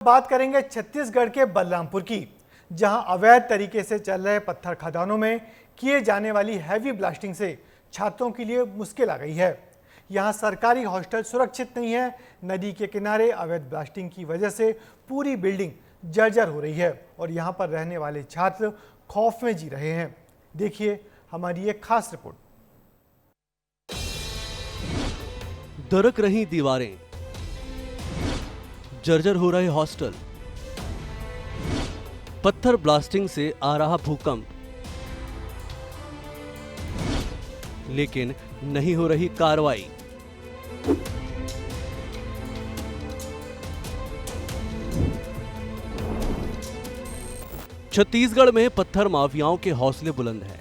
बात करेंगे छत्तीसगढ़ के बलरामपुर की, जहां अवैध तरीके से चल रहे पत्थर खदानों में किए जाने वाली हैवी ब्लास्टिंग से छात्रों के लिए मुश्किल आ गई है। यहां सरकारी हॉस्टल सुरक्षित नहीं है। नदी के किनारे अवैध ब्लास्टिंग की वजह से पूरी बिल्डिंग जर्जर हो रही है और यहां पर रहने वाले छात्र खौफ में जी रहे हैं। देखिए हमारी एक खास रिपोर्ट। दरक रही दीवारें, जर्जर हो रहे हॉस्टल, पत्थर ब्लास्टिंग से आ रहा भूकंप, लेकिन नहीं हो रही कार्रवाई। छत्तीसगढ़ में पत्थर माफियाओं के हौसले बुलंद हैं।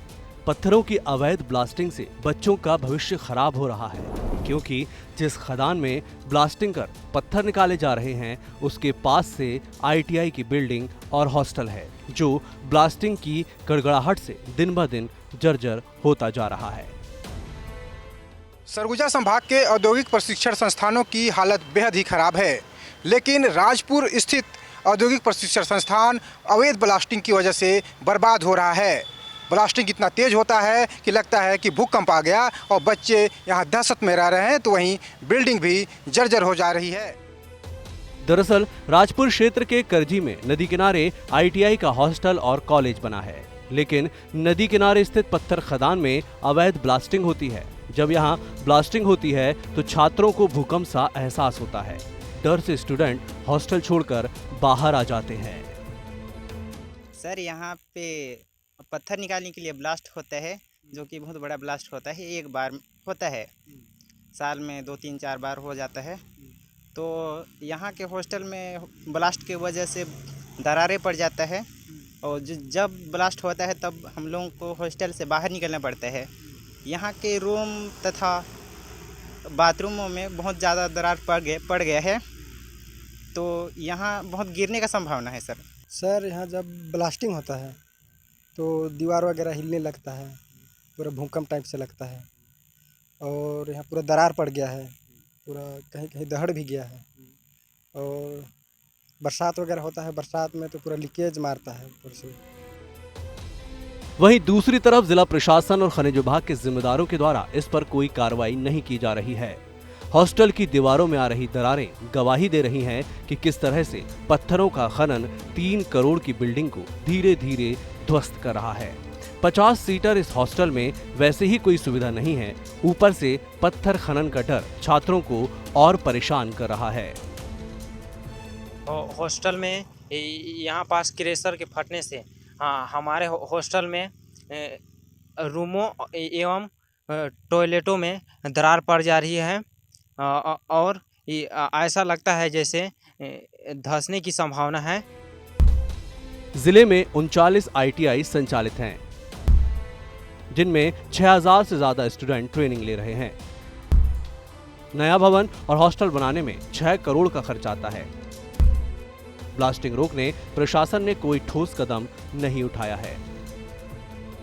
पत्थरों की अवैध ब्लास्टिंग से बच्चों का भविष्य खराब हो रहा है, क्योंकि जिस खदान में ब्लास्टिंग कर पत्थर निकाले जा रहे हैं उसके पास से आईटीआई की बिल्डिंग और हॉस्टल है, जो ब्लास्टिंग की गड़गड़ाहट से दिन ब दिन जर्जर होता जा रहा है। सरगुजा संभाग के औद्योगिक प्रशिक्षण संस्थानों की हालत बेहद ही खराब है, लेकिन राजपुर स्थित औद्योगिक प्रशिक्षण संस्थान अवैध ब्लास्टिंग की वजह से बर्बाद हो रहा है। ब्लास्टिंग इतना तेज होता है कि लगता है कि भूकंप आ गया और बच्चे यहाँ दहशत में रह रहे हैं, तो वहीं बिल्डिंग भी जर्जर हो जा रही है। दरअसल राजपुर क्षेत्र के करजी में नदी किनारे आईटीआई का हॉस्टल और कॉलेज बना है, लेकिन नदी किनारे स्थित पत्थर खदान में अवैध ब्लास्टिंग होती है। जब यहाँ ब्लास्टिंग होती है तो छात्रों को भूकंप सा एहसास होता है। डर से स्टूडेंट हॉस्टल छोड़कर बाहर आ जाते हैं। सर यहाँ पे पत्थर निकालने के लिए ब्लास्ट होता है, जो कि बहुत बड़ा ब्लास्ट होता है। एक बार होता है, साल में 2-3-4 बार हो जाता है। तो यहाँ के हॉस्टल में ब्लास्ट की वजह से दरारें पड़ जाता है और जब ब्लास्ट होता है तब हम लोगों को हॉस्टल से बाहर निकलना पड़ता है। यहाँ के रूम तथा बाथरूमों में बहुत ज़्यादा दरार पड़ गया है, तो यहाँ बहुत गिरने का संभावना है। सर यहाँ जब ब्लास्टिंग होता है तो दीवार वगैरह हिलने लगता है, पूरा भूकंप टाइप से लगता है और यहाँ पूरा दरार पड़ गया है, पूरा कहीं कहीं दहड़ भी गया है। और बरसात वगैरह होता है, बरसात में तो पूरा लीकेज मारता है ऊपर से। वहीं दूसरी तरफ जिला प्रशासन और खनिज विभाग के जिम्मेदारों के द्वारा इस पर कोई कार्रवाई नहीं की जा रही है। हॉस्टल की दीवारों में आ रही दरारें गवाही दे रही हैं कि किस तरह से पत्थरों का खनन 3 करोड़ की बिल्डिंग को धीरे धीरे ध्वस्त कर रहा है। 50 सीटर इस हॉस्टल में वैसे ही कोई सुविधा नहीं है, ऊपर से पत्थर खनन का डर छात्रों को और परेशान कर रहा है। हॉस्टल में यहाँ पास क्रेशर के फटने से हमारे हॉस्टल में रूमों एवं टॉयलेटों में दरार पड़ जा रही है और ऐसा लगता है जैसे धंसने की संभावना है। जिले में 39 आईटीआई संचालित हैं, जिनमें 6000 से ज्यादा स्टूडेंट ट्रेनिंग ले रहे हैं। नया भवन और हॉस्टल बनाने में 6 करोड़ का खर्च आता है। ब्लास्टिंग रोकने प्रशासन ने कोई ठोस कदम नहीं उठाया है।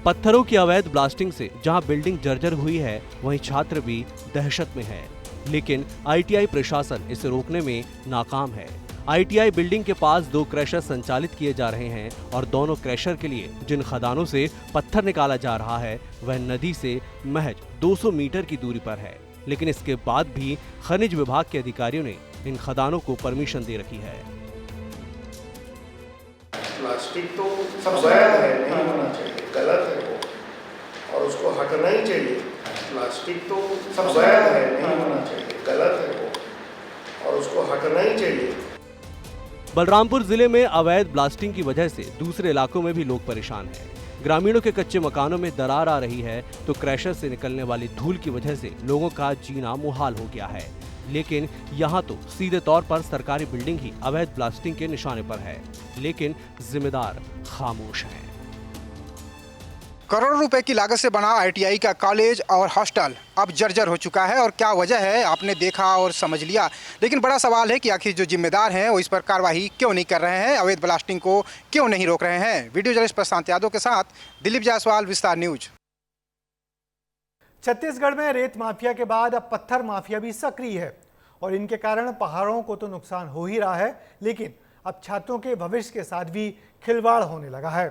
पत्थरों की अवैध ब्लास्टिंग से जहां बिल्डिंग जर्जर हुई है, वहीं छात्र भी दहशत में है, लेकिन आईटीआई प्रशासन इसे रोकने में नाकाम है। आईटीआई बिल्डिंग के पास 2 क्रैशर संचालित किए जा रहे हैं और दोनों क्रैशर के लिए जिन खदानों से पत्थर निकाला जा रहा है वह नदी से महज 200 मीटर की दूरी पर है, लेकिन इसके बाद भी खनिज विभाग के अधिकारियों ने इन खदानों को परमिशन दे रखी है। प्लास्टिक तो अवैध है, नहीं होना चाहिए, गलत है वो, और उसको हटना ही चाहिए। प्लास्टिक तो अवैध है, नहीं होना चाहिए, गलत है वो, और उसको हटना ही चाहिए। बलरामपुर जिले में अवैध ब्लास्टिंग की वजह से दूसरे इलाकों में भी लोग परेशान हैं। ग्रामीणों के कच्चे मकानों में दरार आ रही है, तो क्रैशर से निकलने वाली धूल की वजह से लोगों का जीना मुहाल हो गया है। लेकिन यहाँ तो सीधे तौर पर सरकारी बिल्डिंग ही अवैध ब्लास्टिंग के निशाने पर है, लेकिन जिम्मेदार खामोश हैं। करोड़ों रुपए की लागत से बना आईटीआई का कॉलेज और हॉस्टल अब जर्जर हो चुका है, और क्या वजह है आपने देखा और समझ लिया, लेकिन बड़ा सवाल है कि आखिर जो जिम्मेदार हैं वो इस पर कार्रवाई क्यों नहीं कर रहे हैं, अवैध ब्लास्टिंग को क्यों नहीं रोक रहे हैं। वीडियो जर्नलिस्ट प्रशांत यादव के साथ दिलीप जायसवाल, विस्तार न्यूज। छत्तीसगढ़ में रेत माफिया के बाद अब पत्थर माफिया भी सक्रिय है और इनके कारण पहाड़ों को तो नुकसान हो ही रहा है, लेकिन अब छात्रों के भविष्य के साथ भी खिलवाड़ होने लगा है।